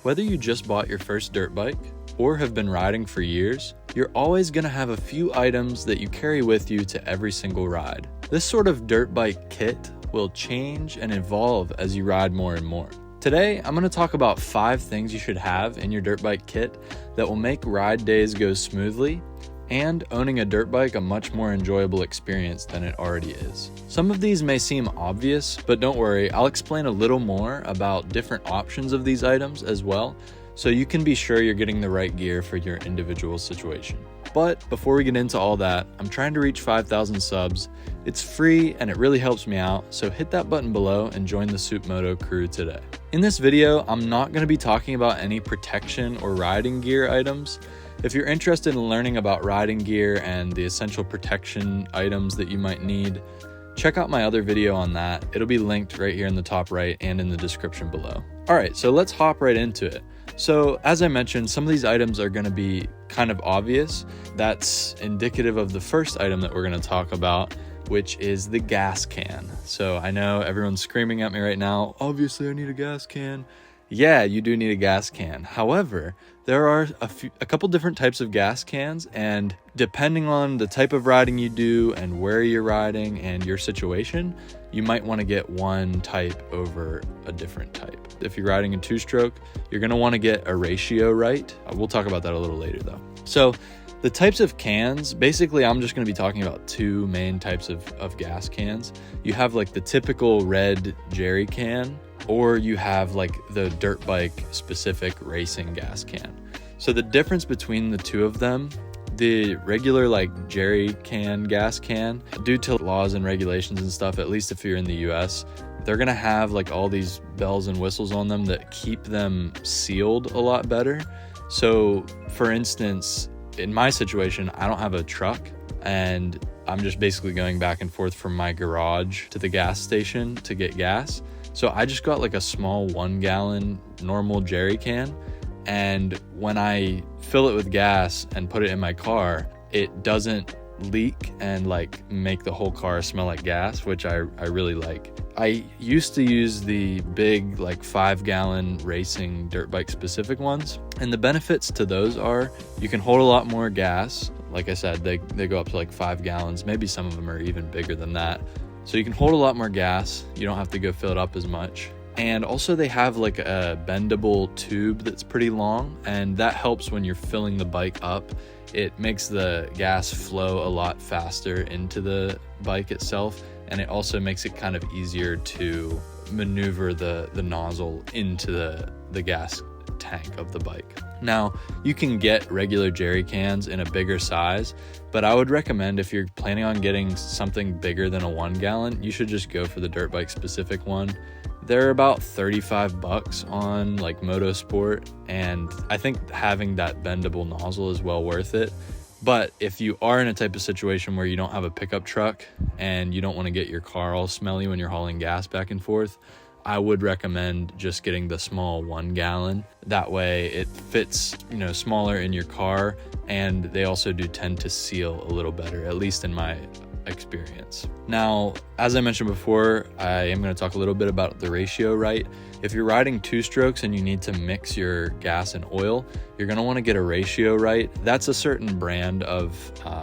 Whether you just bought your first dirt bike or have been riding for years, you're always going to have a few items that you carry with you to every single ride. This sort of dirt bike kit will change and evolve as you ride more and more. Today, I'm going to talk about 5 things you should have in your dirt bike kit that will make ride days go smoothly and owning a dirt bike a much more enjoyable experience than it already is. Some of these may seem obvious, but don't worry, I'll explain a little more about different options of these items as well, so you can be sure you're getting the right gear for your individual situation. But before we get into all that, I'm trying to reach 5,000 subs. It's free and it really helps me out, so hit that button below and join the SoupMoto crew today. In this video, I'm not going to be talking about any protection or riding gear items. If you're interested in learning about riding gear and the essential protection items that you might need, check out my other video on that. It'll be linked right here in the top right and in the description below. All right, so let's hop right into it. So as I mentioned, some of these items are going to be kind of obvious. That's indicative of the first item that we're going to talk about, which is the gas can. So I know everyone's screaming at me right now, obviously I need a gas can. Yeah, you do need a gas can. However, there are a couple different types of gas cans, and depending on the type of riding you do and where you're riding and your situation, you might want to get one type over a different type. If you're riding a 2-stroke, you're going to want to get a ratio right. We'll talk about that a little later though. So the types of cans, basically I'm just going to be talking about 2 main types of gas cans. You have like the typical red jerry can, or you have like the dirt bike specific racing gas can. So the difference between the 2 of them, the regular like jerry can gas can, due to laws and regulations and stuff, at least if you're in the US, they're gonna have like all these bells and whistles on them that keep them sealed a lot better. So for instance, in my situation, I don't have a truck and I'm just basically going back and forth from my garage to the gas station to get gas. So I just got like a small 1-gallon normal jerry can, and when I fill it with gas and put it in my car, it doesn't leak and like make the whole car smell like gas, which I really like. I used to use the big like 5-gallon racing dirt bike specific ones, and the benefits to those are you can hold a lot more gas. Like I said, they go up to like 5 gallons, maybe some of them are even bigger than that. So you can hold a lot more gas, you don't have to go fill it up as much. And also they have like a bendable tube that's pretty long, and that helps when you're filling the bike up. It makes the gas flow a lot faster into the bike itself, and it also makes it kind of easier to maneuver the nozzle into the gas tank of the bike. Now, you can get regular jerry cans in a bigger size, but I would recommend if you're planning on getting something bigger than a 1-gallon, you should just go for the dirt bike specific one. They're about $35 on like Motorsport, and I think having that bendable nozzle is well worth it. But if you are in a type of situation where you don't have a pickup truck and you don't want to get your car all smelly when you're hauling gas back and forth, I would recommend just getting the small 1-gallon. That way it fits, smaller in your car, and they also do tend to seal a little better, at least in my experience. Now, as I mentioned before, I am going to talk a little bit about the ratio right. If you're riding 2-strokes and you need to mix your gas and oil, you're going to want to get a ratio right. That's a certain brand of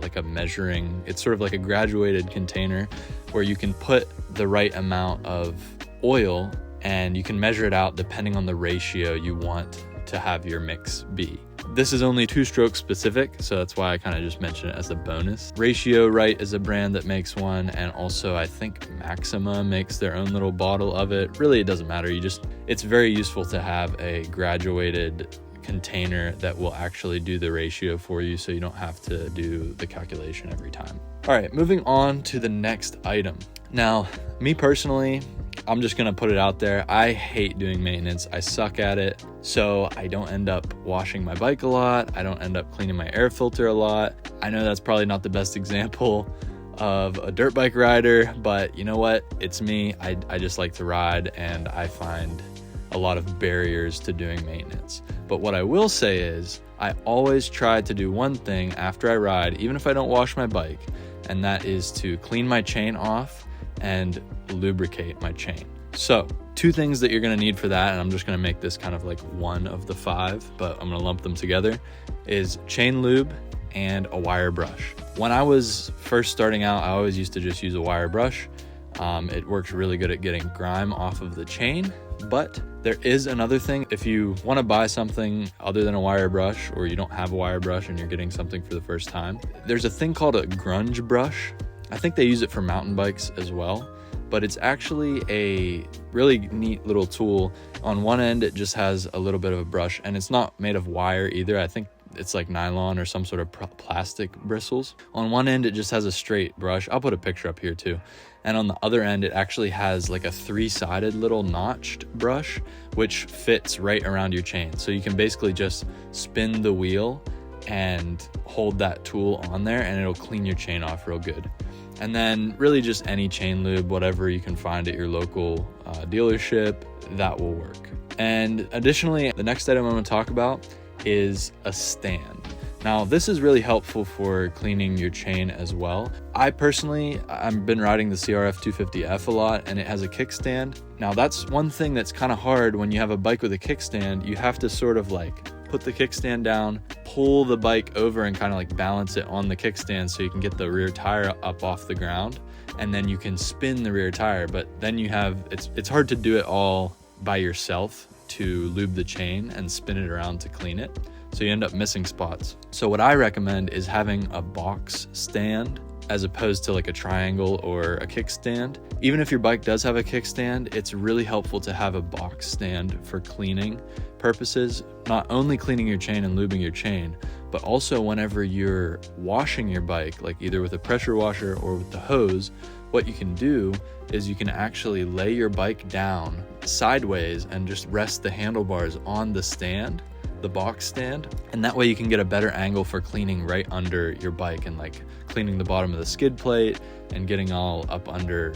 like a measuring, it's sort of like a graduated container where you can put the right amount of oil and you can measure it out depending on the ratio you want to have your mix be. This is only 2-stroke specific, so that's why I kind of just mentioned it as a bonus. Ratio Right is a brand that makes one, and also I think Maxima makes their own little bottle of it. Really, it doesn't matter. It's very useful to have a graduated container that will actually do the ratio for you, so you don't have to do the calculation every time. All right, moving on to the next item. Now, me personally, I'm just gonna put it out there. I hate doing maintenance. I suck at it. So I don't end up washing my bike a lot. I don't end up cleaning my air filter a lot. I know that's probably not the best example of a dirt bike rider, but you know what? It's me. I just like to ride, and I find a lot of barriers to doing maintenance. But what I will say is I always try to do one thing after I ride, even if I don't wash my bike, and that is to clean my chain off and lubricate my chain. So 2 things that you're gonna need for that, and I'm just gonna make this kind of like one of the 5, but I'm gonna lump them together, is chain lube and a wire brush. When I was first starting out, I always used to just use a wire brush. It works really good at getting grime off of the chain, but there is another thing. If you want to buy something other than a wire brush, or you don't have a wire brush and you're getting something for the first time, there's a thing called a grunge brush. I think they use it for mountain bikes as well, but it's actually a really neat little tool. On one end, it just has a little bit of a brush, and it's not made of wire either. I think it's like nylon or some sort of plastic bristles. On one end, it just has a straight brush. I'll put a picture up here too. And on the other end, it actually has like a 3-sided little notched brush, which fits right around your chain. So you can basically just spin the wheel and hold that tool on there, and it'll clean your chain off real good. And then really just any chain lube, whatever you can find at your local dealership, that will work. And additionally, the next item I'm going to talk about is a stand. Now, this is really helpful for cleaning your chain as well. I've been riding the CRF 250F a lot, and it has a kickstand. Now, that's one thing that's kind of hard when you have a bike with a kickstand. You have to sort of like put the kickstand down, pull the bike over, and kind of like balance it on the kickstand so you can get the rear tire up off the ground, and then you can spin the rear tire. But then it's hard to do it all by yourself, to lube the chain and spin it around to clean it. So you end up missing spots. So what I recommend is having a box stand as opposed to like a triangle or a kickstand. Even if your bike does have a kickstand, it's really helpful to have a box stand for cleaning purposes, not only cleaning your chain and lubing your chain, but also whenever you're washing your bike, like either with a pressure washer or with the hose, what you can do is you can actually lay your bike down sideways and just rest the handlebars on the stand, the box stand, and that way you can get a better angle for cleaning right under your bike and like cleaning the bottom of the skid plate and getting all up under,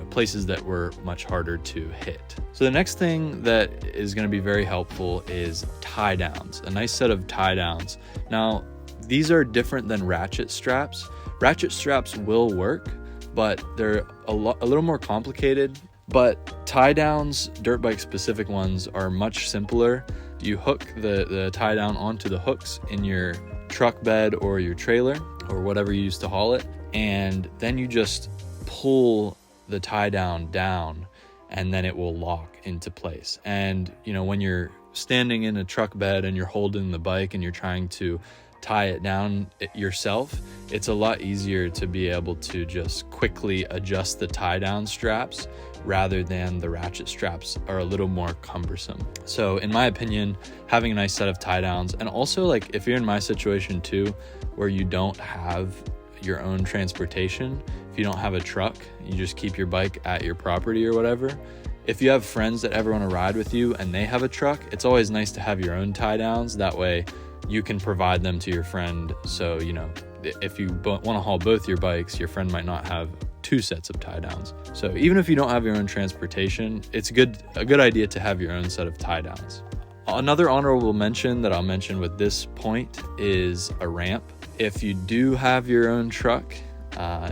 places that were much harder to hit. So the next thing that is going to be very helpful is tie downs, a nice set of tie downs. Now, these are different than ratchet straps. Ratchet straps will work, but they're a little more complicated. But tie downs, dirt bike specific ones, are much simpler. You hook the tie down onto the hooks in your truck bed or your trailer or whatever you use to haul it, and then you just pull the tie down, and then it will lock into place. And when you're standing in a truck bed and you're holding the bike and you're trying to tie it down yourself, it's a lot easier to be able to just quickly adjust the tie down straps rather than the ratchet straps are a little more cumbersome. So in my opinion, having a nice set of tie downs, and also like if you're in my situation too, where you don't have your own transportation, if you don't have a truck, you just keep your bike at your property or whatever. If you have friends that ever want to ride with you and they have a truck, it's always nice to have your own tie downs. That way you can provide them to your friend. So, if you want to haul both your bikes, your friend might not have 2 sets of tie downs. So even if you don't have your own transportation, it's a good idea to have your own set of tie downs. Another honorable mention that I'll mention with this point is a ramp. If you do have your own truck,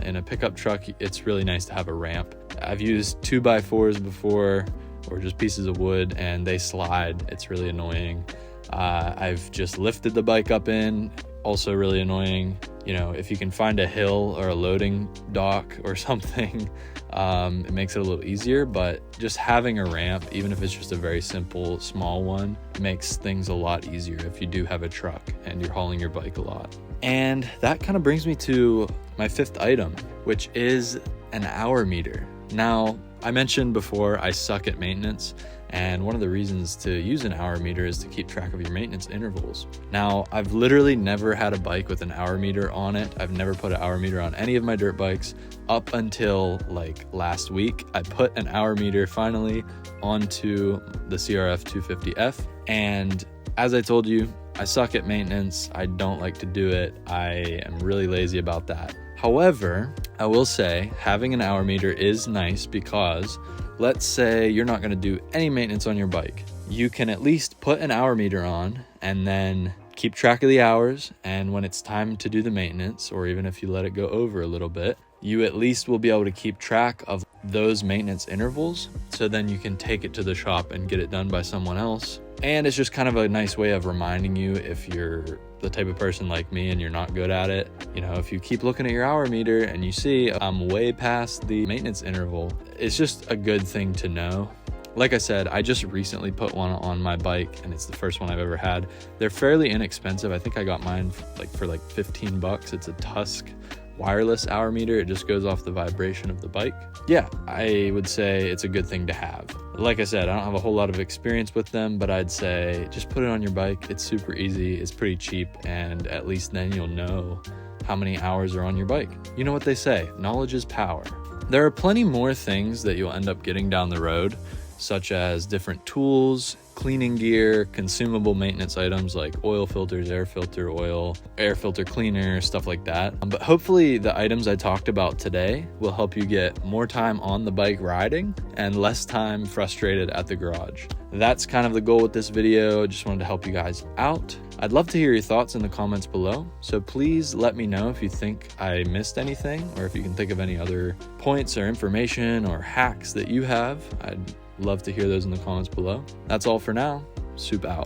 in a pickup truck, it's really nice to have a ramp. I've used 2x4s before, or just pieces of wood, and they slide. It's really annoying. I've just lifted the bike up in, also really annoying. If you can find a hill or a loading dock or something, it makes it a little easier. But just having a ramp, even if it's just a very simple, small one, makes things a lot easier if you do have a truck and you're hauling your bike a lot. And that kind of brings me to my 5th item, which is an hour meter. Now, I mentioned before I suck at maintenance, and one of the reasons to use an hour meter is to keep track of your maintenance intervals. Now, I've literally never had a bike with an hour meter on it. I've never put an hour meter on any of my dirt bikes up until like last week. I put an hour meter finally onto the CRF 250F, and as I told you, I suck at maintenance. I don't like to do it. I am really lazy about that. However, I will say having an hour meter is nice because let's say you're not going to do any maintenance on your bike. You can at least put an hour meter on and then keep track of the hours. And when it's time to do the maintenance, or even if you let it go over a little bit, you at least will be able to keep track of those maintenance intervals, so then you can take it to the shop and get it done by someone else. And it's just kind of a nice way of reminding you, if you're the type of person like me and you're not good at it, you know, if you keep looking at your hour meter and you see I'm way past the maintenance interval, it's just a good thing to know. Like I said, I just recently put one on my bike, and it's the first one I've ever had. They're fairly inexpensive. I think I got mine for like 15 bucks. It's a Tusk wireless hour meter. It just goes off the vibration of the bike. Yeah, I would say it's a good thing to have. Like I said, I don't have a whole lot of experience with them, but I'd say just put it on your bike. It's super easy, it's pretty cheap, and at least then you'll know how many hours are on your bike. You know what they say, knowledge is power. There are plenty more things that you'll end up getting down the road, such as different tools, cleaning gear, consumable maintenance items like oil filters, air filter oil, air filter cleaner, stuff like that. But hopefully the items I talked about today will help you get more time on the bike riding and less time frustrated at the garage. That's kind of the goal with this video. Just wanted to help you guys out. I'd love to hear your thoughts in the comments below. So please let me know if you think I missed anything, or if you can think of any other points or information or hacks that you have. I'd love to hear those in the comments below. That's all for now. Soup out.